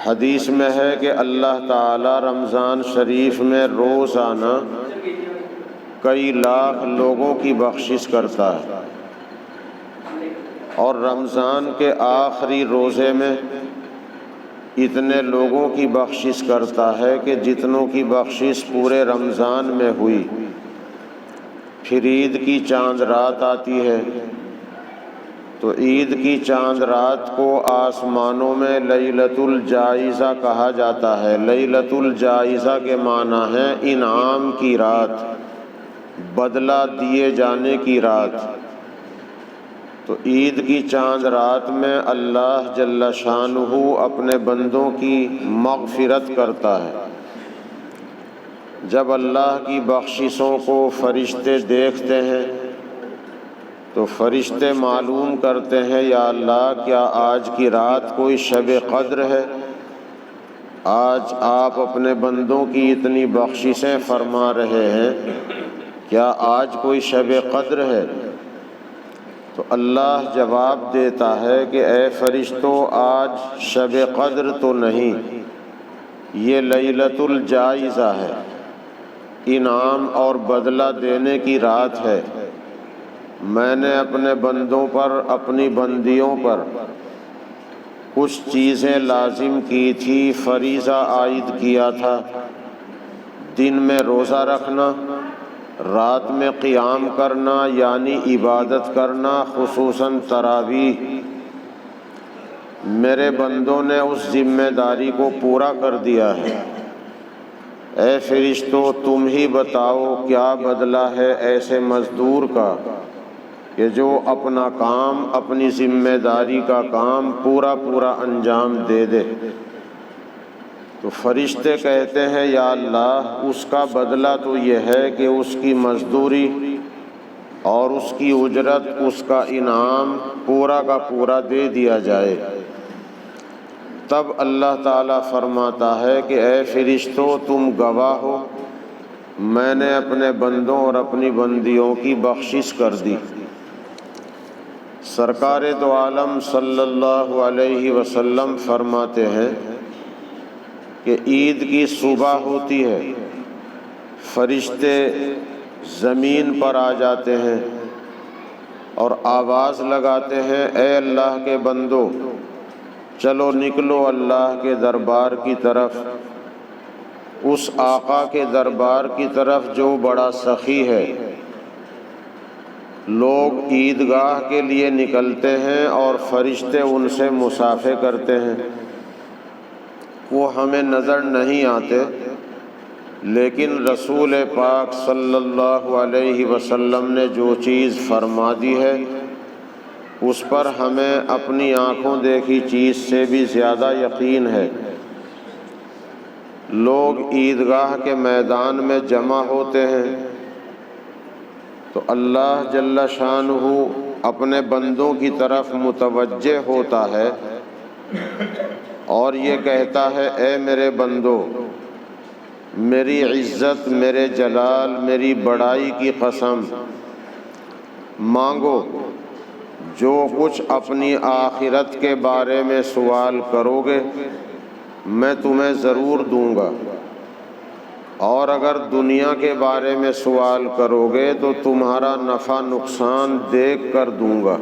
حدیث میں ہے کہ اللہ تعالی رمضان شریف میں روزانہ کئی لاکھ لوگوں کی بخشش کرتا ہے، اور رمضان کے آخری روزے میں اتنے لوگوں کی بخشش کرتا ہے کہ جتنوں کی بخشش پورے رمضان میں ہوئی۔ پھر عید کی چاند رات آتی ہے، تو عید کی چاند رات کو آسمانوں میں لیلۃ الجائزہ کہا جاتا ہے۔ لیلۃ الجائزہ کے معنی ہے انعام کی رات، بدلہ دیے جانے کی رات۔ تو عید کی چاند رات میں اللہ جل شانہ اپنے بندوں کی مغفرت کرتا ہے۔ جب اللہ کی بخششوں کو فرشتے دیکھتے ہیں تو فرشتے معلوم کرتے ہیں، یا اللہ کیا آج کی رات کوئی شب قدر ہے؟ آج آپ اپنے بندوں کی اتنی بخششیں فرما رہے ہیں، کیا آج کوئی شب قدر ہے؟ تو اللہ جواب دیتا ہے کہ اے فرشتوں، آج شب قدر تو نہیں، یہ لیلۃ الجائزہ ہے، انعام اور بدلہ دینے کی رات ہے۔ میں نے اپنے بندوں پر، اپنی بندیوں پر کچھ چیزیں لازم کی تھی، فریضہ عائد کیا تھا۔ دن میں روزہ رکھنا، رات میں قیام کرنا یعنی عبادت کرنا، خصوصاً تراویح۔ میرے بندوں نے اس ذمہ داری کو پورا کر دیا ہے۔ اے فرشتوں، تم ہی بتاؤ کیا بدلہ ہے ایسے مزدور کا کہ جو اپنا کام، اپنی ذمہ داری کا کام پورا انجام دے دے۔ تو فرشتے کہتے ہیں، یا اللہ اس کا بدلہ تو یہ ہے کہ اس کی مزدوری اور اس کی اجرت، اس کا انعام پورا کا پورا دے دیا جائے۔ تب اللہ تعالیٰ فرماتا ہے کہ اے فرشتوں، تم گواہ ہو، میں نے اپنے بندوں اور اپنی بندیوں کی بخشش کر دی۔ سرکار دو عالم صلی اللہ علیہ وسلم فرماتے ہیں کہ عید کی صبح ہوتی ہے، فرشتے زمین پر آ جاتے ہیں اور آواز لگاتے ہیں، اے اللہ کے بندو، چلو نکلو اللہ کے دربار کی طرف، اس آقا کے دربار کی طرف جو بڑا سخی ہے۔ لوگ عیدگاہ کے لیے نکلتے ہیں اور فرشتے ان سے مصافحہ کرتے ہیں۔ وہ ہمیں نظر نہیں آتے، لیکن رسول پاک صلی اللہ علیہ وسلم نے جو چیز فرما دی ہے اس پر ہمیں اپنی آنکھوں دیکھی چیز سے بھی زیادہ یقین ہے۔ لوگ عیدگاہ کے میدان میں جمع ہوتے ہیں تو اللہ جل شانہ اپنے بندوں کی طرف متوجہ ہوتا ہے اور یہ کہتا ہے، اے میرے بندو، میری عزت، میرے جلال، میری بڑائی کی قسم، مانگو، جو کچھ اپنی آخرت کے بارے میں سوال کرو گے میں تمہیں ضرور دوں گا، اور اگر دنیا کے بارے میں سوال کرو گے تو تمہارا نفع نقصان دیکھ کر دوں گا،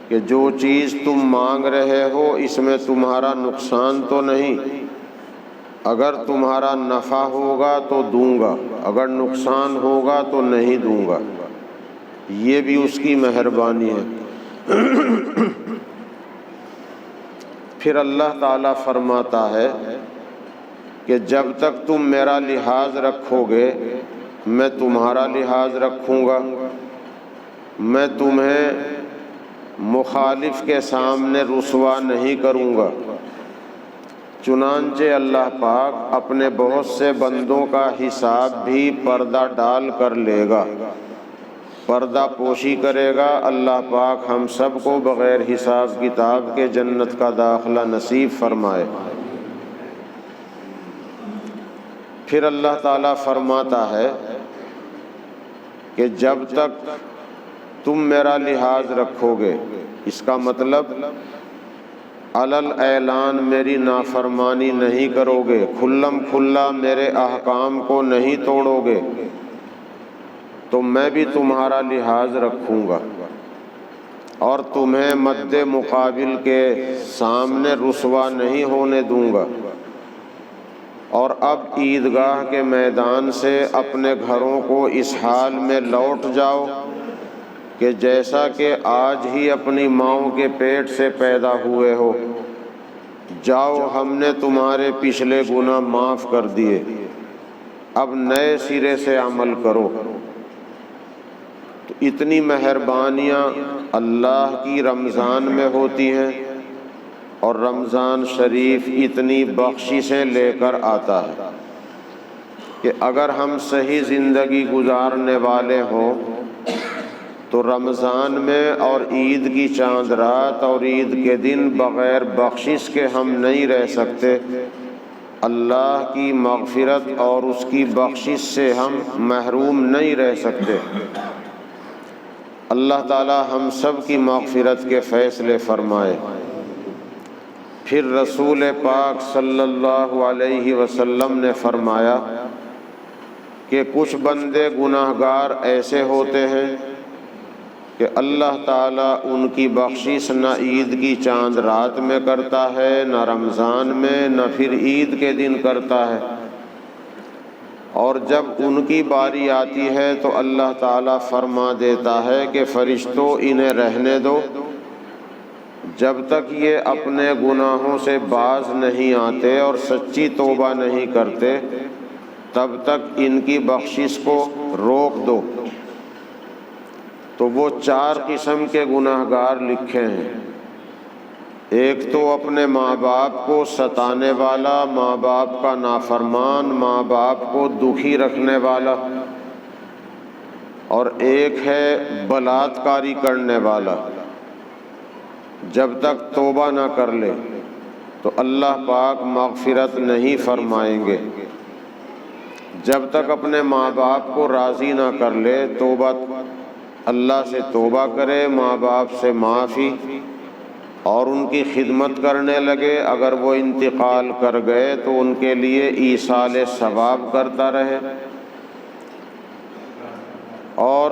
کہ جو چیز تم مانگ رہے ہو اس میں تمہارا نقصان تو نہیں، اگر تمہارا نفع ہوگا تو دوں گا، اگر نقصان ہوگا تو نہیں دوں گا۔ یہ بھی اس کی مہربانی ہے۔ پھر اللہ تعالیٰ فرماتا ہے کہ جب تک تم میرا لحاظ رکھو گے میں تمہارا لحاظ رکھوں گا، میں تمہیں مخالف کے سامنے رسوا نہیں کروں گا۔ چنانچہ اللہ پاک اپنے بہت سے بندوں کا حساب بھی پردہ ڈال کر لے گا، پردہ پوشی کرے گا۔ اللہ پاک ہم سب کو بغیر حساب کتاب کے جنت کا داخلہ نصیب فرمائے۔ پھر اللہ تعالیٰ فرماتا ہے کہ جب تک تم میرا لحاظ رکھو گے، اس کا مطلب علل اعلان میری نافرمانی نہیں کرو گے، کھلم کھلا میرے احکام کو نہیں توڑو گے، تو میں بھی تمہارا لحاظ رکھوں گا اور تمہیں مد مقابل کے سامنے رسوا نہیں ہونے دوں گا۔ اور اب عیدگاہ کے میدان سے اپنے گھروں کو اس حال میں لوٹ جاؤ کہ جیسا کہ آج ہی اپنی ماؤں کے پیٹ سے پیدا ہوئے ہو۔ جاؤ، ہم نے تمہارے پچھلے گناہ معاف کر دیے، اب نئے سرے سے عمل کرو۔ تو اتنی مہربانیاں اللہ کی رمضان میں ہوتی ہیں، اور رمضان شریف اتنی بخششیں لے کر آتا ہے کہ اگر ہم صحیح زندگی گزارنے والے ہوں تو رمضان میں اور عید کی چاند رات اور عید کے دن بغیر بخشش کے ہم نہیں رہ سکتے۔ اللہ کی مغفرت اور اس کی بخشش سے ہم محروم نہیں رہ سکتے۔ اللہ تعالی ہم سب کی مغفرت کے فیصلے فرمائے۔ پھر رسول پاک صلی اللہ علیہ وسلم نے فرمایا کہ کچھ بندے گناہگار ایسے ہوتے ہیں کہ اللہ تعالیٰ ان کی بخشش نہ عید کی چاند رات میں کرتا ہے، نہ رمضان میں، نہ پھر عید کے دن کرتا ہے، اور جب ان کی باری آتی ہے تو اللہ تعالیٰ فرما دیتا ہے کہ فرشتوں انہیں رہنے دو، جب تک یہ اپنے گناہوں سے باز نہیں آتے اور سچی توبہ نہیں کرتے تب تک ان کی بخشش کو روک دو۔ تو وہ 4 قسم کے گناہگار لکھے ہیں۔ ایک تو اپنے ماں باپ کو ستانے والا، ماں باپ کا نافرمان، ماں باپ کو دکھی رکھنے والا، اور ایک ہے بلاتکاری کرنے والا۔ جب تک توبہ نہ کر لے تو اللہ پاک مغفرت نہیں فرمائیں گے۔ جب تک اپنے ماں باپ کو راضی نہ کر لے، توبہ اللہ سے توبہ کرے، ماں باپ سے معافی اور ان کی خدمت کرنے لگے، اگر وہ انتقال کر گئے تو ان کے لیے ایصال ثواب کرتا رہے۔ اور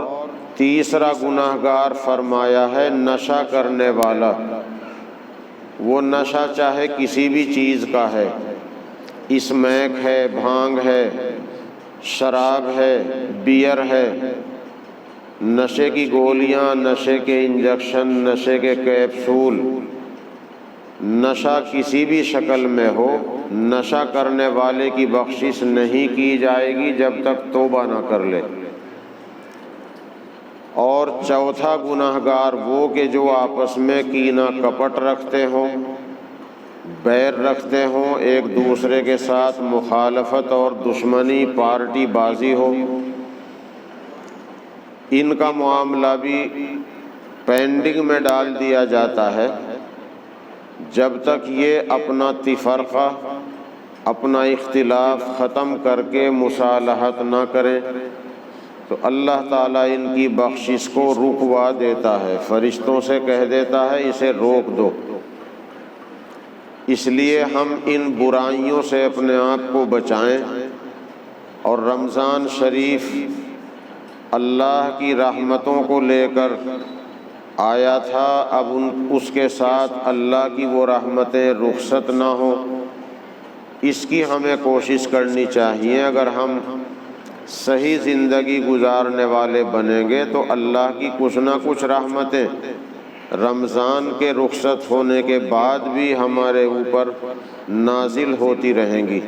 تیسرا گناہگار فرمایا ہے نشہ کرنے والا۔ وہ نشہ چاہے کسی بھی چیز کا ہے، اسمیک ہے، بھانگ ہے، شراب ہے، بیئر ہے، نشے کی گولیاں، نشے کے انجیکشن، نشے کے کیپسول، نشہ کسی بھی شکل میں ہو، نشہ کرنے والے کی بخشش نہیں کی جائے گی جب تک توبہ نہ کر لے۔ اور چوتھا گناہگار وہ کہ جو آپس میں کینہ کپٹ رکھتے ہوں، بیر رکھتے ہوں، ایک دوسرے کے ساتھ مخالفت اور دشمنی، پارٹی بازی ہو۔ ان کا معاملہ بھی پینڈنگ میں ڈال دیا جاتا ہے جب تک یہ اپنا تفرقہ، اپنا اختلاف ختم کر کے مصالحت نہ کریں تو اللہ تعالیٰ ان کی بخشش کو رکوا دیتا ہے، فرشتوں سے کہہ دیتا ہے اسے روک دو۔ اس لیے ہم ان برائیوں سے اپنے آپ کو بچائیں، اور رمضان شریف اللہ کی رحمتوں کو لے کر آیا تھا، اب اس کے ساتھ اللہ کی وہ رحمتیں رخصت نہ ہوں، اس کی ہمیں کوشش کرنی چاہیے۔ اگر ہم صحیح زندگی گزارنے والے بنیں گے تو اللہ کی کچھ نہ کچھ رحمتیں رمضان کے رخصت ہونے کے بعد بھی ہمارے اوپر نازل ہوتی رہیں گی۔